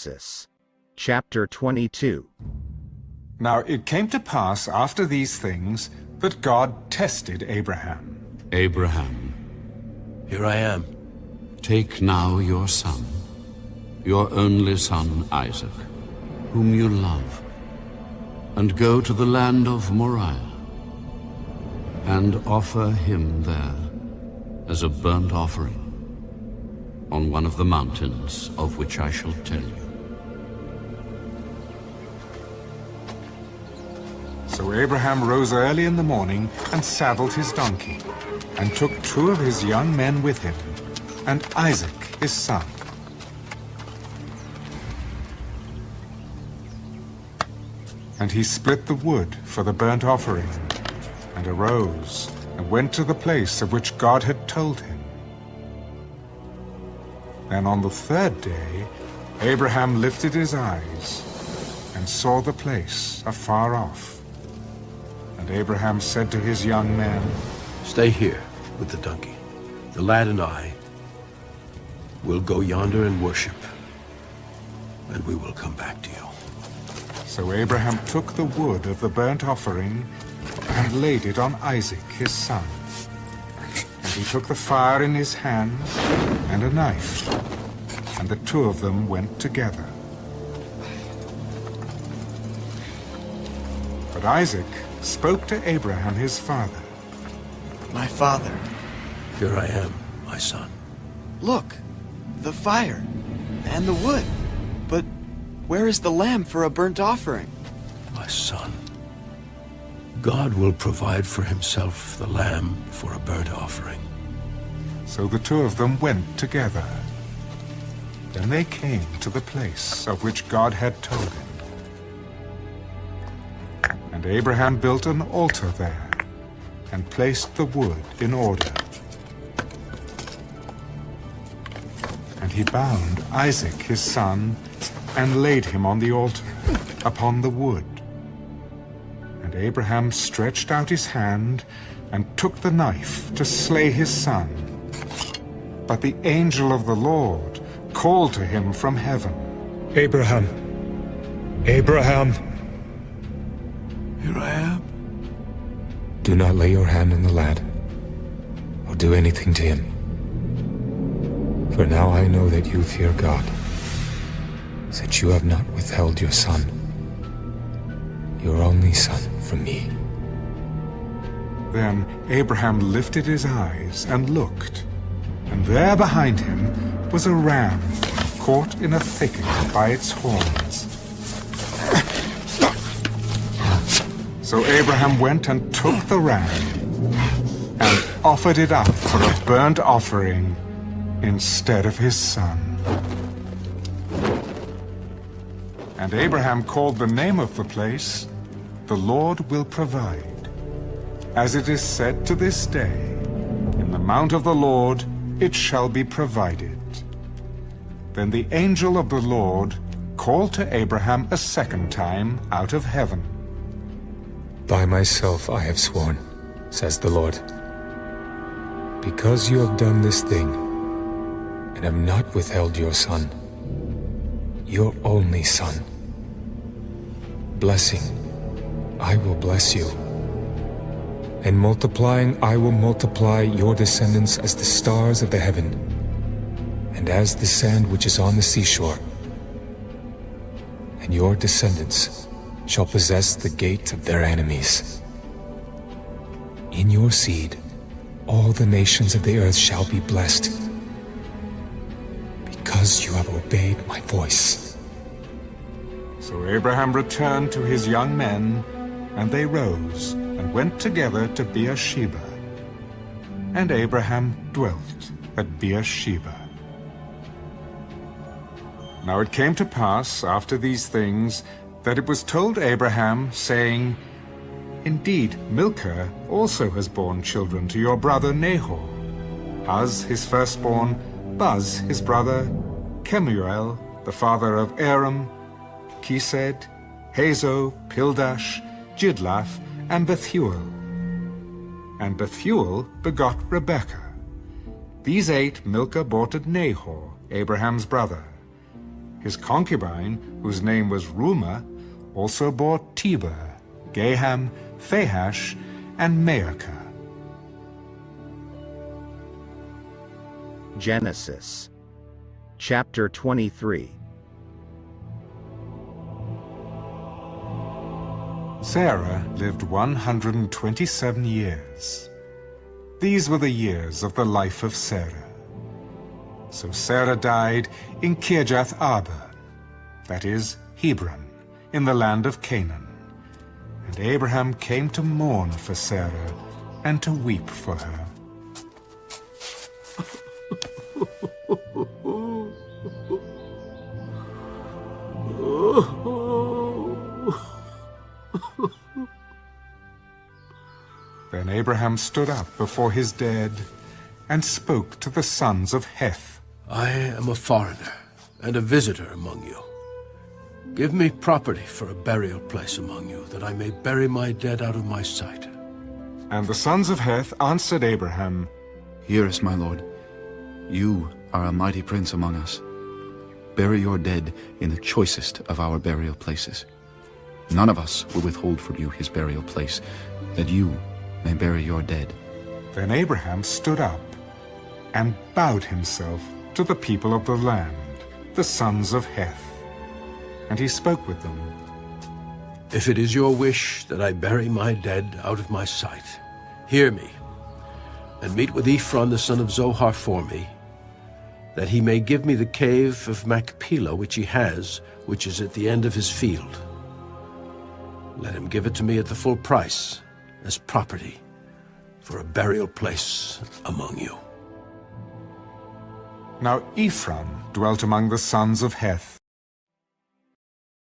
Genesis, chapter 22. Now it came to pass after these things that God tested Abraham. Abraham, Here I am. take now your son, your only son Isaac, whom you love, and go to the land of Moriah, and offer him there as a burnt offering on one of the mountains of which I shall tell you. So Abraham rose early in the morning and saddled his donkey, and took 2 of his young men with him, and Isaac his son. And he split the wood for the burnt offering, and arose, and went to the place of which God had told him. Then on the 3rd day, Abraham lifted his eyes, and saw the place afar off. And Abraham said to his young men, Stay here with the donkey. The lad and I will go yonder and worship, and we will come back to you. So Abraham took the wood of the burnt offering and laid it on Isaac his son. And he took the fire in his hand and a knife, and the 2 of them went together. But Isaac spoke to Abraham his father. My father, Here I am, my son. look, the fire and the wood. But where is the lamb for a burnt offering? My son. God will provide for himself the lamb for a burnt offering. So the 2 of them went together. Then they came to the place of which God had told him. And Abraham built an altar there, and placed the wood in order. And he bound Isaac his son, and laid him on the altar, upon the wood. And Abraham stretched out his hand, and took the knife to slay his son. But the angel of the Lord called to him from heaven, Abraham! Abraham! Here I am. Do not lay your hand on the lad, or do anything to him. For now I know that you fear God, since you have not withheld your son, your only son, from me. Then Abraham lifted his eyes and looked, and there behind him was a ram caught in a thicket by its horns. So Abraham went and took the ram, and offered it up for a burnt offering instead of his son. And Abraham called the name of the place, The Lord Will Provide. As it is said to this day, In the mount of the Lord it shall be provided. Then the angel of the Lord called to Abraham a 2nd time out of heaven. By myself I have sworn, says the Lord, because you have done this thing, and have not withheld your son, your only son. Blessing, I will bless you, and multiplying I will multiply your descendants as the stars of the heaven, and as the sand which is on the seashore. And your descendants shall possess the gate of their enemies. In your seed, all the nations of the earth shall be blessed, because you have obeyed my voice. So Abraham returned to his young men, and they rose and went together to Beersheba. And Abraham dwelt at Beersheba. Now it came to pass after these things that it was told Abraham, saying, Indeed, Milcah also has borne children to your brother Nahor, Uz his firstborn, Buz his brother, Kemuel the father of Aram, Chesed, Hazo, Pildash, Jidlaph, and Bethuel. And Bethuel begot Rebekah. These 8 Milcah bore to Nahor, Abraham's brother. His concubine, whose name was Reumah, also bore Tiber, Gaham, Thahash, and Maacah. Genesis chapter 23. Sarah lived 127 years. These were the years of the life of Sarah. So Sarah died in Kirjath Arba, that is, Hebron, in the land of Canaan. And Abraham came to mourn for Sarah and to weep for her. Then Abraham stood up before his dead and spoke to the sons of Heth. I am a foreigner and a visitor among you. Give me property for a burial place among you, that I may bury my dead out of my sight. And the sons of Heth answered Abraham, Hear us, my lord. You are a mighty prince among us. Bury your dead in the choicest of our burial places. None of us will withhold from you his burial place, that you may bury your dead. Then Abraham stood up and bowed himself to the people of the land, the sons of Heth. And he spoke with them. If it is your wish that I bury my dead out of my sight, hear me, and meet with Ephron the son of Zohar for me, that he may give me the cave of Machpelah which he has, which is at the end of his field. Let him give it to me at the full price, as property, for a burial place among you. Now Ephron dwelt among the sons of Heth,